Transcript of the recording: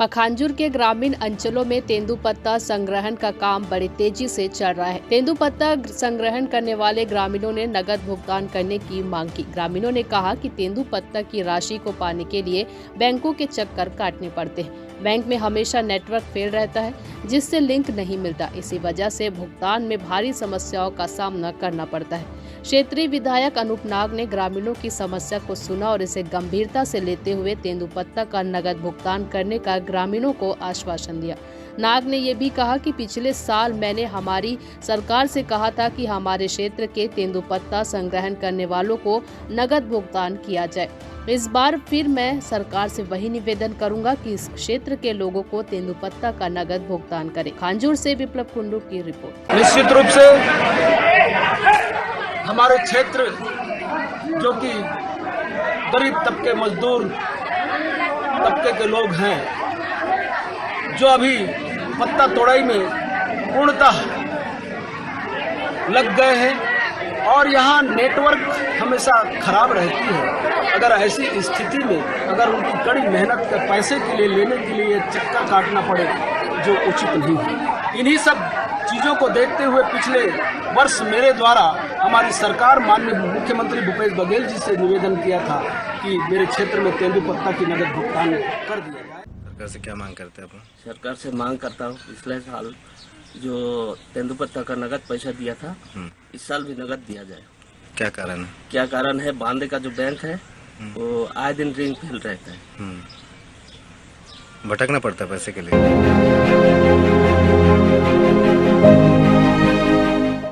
पखांजूर के ग्रामीण अंचलों में तेंदुपत्ता संग्रहण का काम बड़ी तेजी से चल रहा है। तेंदुपत्ता संग्रहण करने वाले ग्रामीणों ने नगद भुगतान करने की मांग की। ग्रामीणों ने कहा कि तेंदुपत्ता की राशि को पाने के लिए बैंकों के चक्कर काटने पड़ते हैं। बैंक में हमेशा नेटवर्क फेल रहता है, जिससे लिंक नहीं मिलता। इसी वजह से भुगतान में भारी समस्याओं का सामना करना पड़ता है। क्षेत्रीय विधायक अनूप नाग ने ग्रामीणों की समस्या को सुना और इसे गंभीरता से लेते हुए तेंदुपत्ता का नगद भुगतान करने का ग्रामीणों को आश्वासन दिया। नाग ने ये भी कहा कि पिछले साल मैंने हमारी सरकार से कहा था कि हमारे क्षेत्र के तेंदुपत्ता संग्रहण करने वालों को नगद भुगतान किया जाए। इस बार फिर मैं सरकार से वही निवेदन करूंगा कि इस क्षेत्र के लोगों को तेंदुपत्ता का नगद भुगतान करें। खांजूर से विप्लव कुंडू की रिपोर्ट। निश्चित रूप से हमारे क्षेत्र जो कि गरीब तबके, मजदूर तबके के लोग हैं, जो अभी पत्ता तोड़ाई में पूर्णतः लग गए हैं और यहाँ नेटवर्क हमेशा खराब रहती है। अगर ऐसी स्थिति में अगर उनकी कड़ी मेहनत के पैसे के लिए लेने के लिए चक्कर काटना पड़े, जो उचित नहीं है। इन्हीं सब चीज़ों को देखते हुए पिछले वर्ष मेरे द्वारा हमारी सरकार माननीय मुख्यमंत्री भूपेश बघेल जी से निवेदन किया था कि मेरे क्षेत्र में तेंदुपत्ता की नगद भुगतान कर दिया जाए। सरकार से क्या मांग करते हैं आप? सरकार से मांग करता हूँ, पिछले साल जो तेंदुपत्ता का नगद पैसा दिया था, इस साल भी नगद दिया जाए। क्या कारण है? क्या कारण है? बांदे का जो बैंक है वो आए दिन रिंग फेल रहता है। भटकना पड़ता है पैसे के लिए।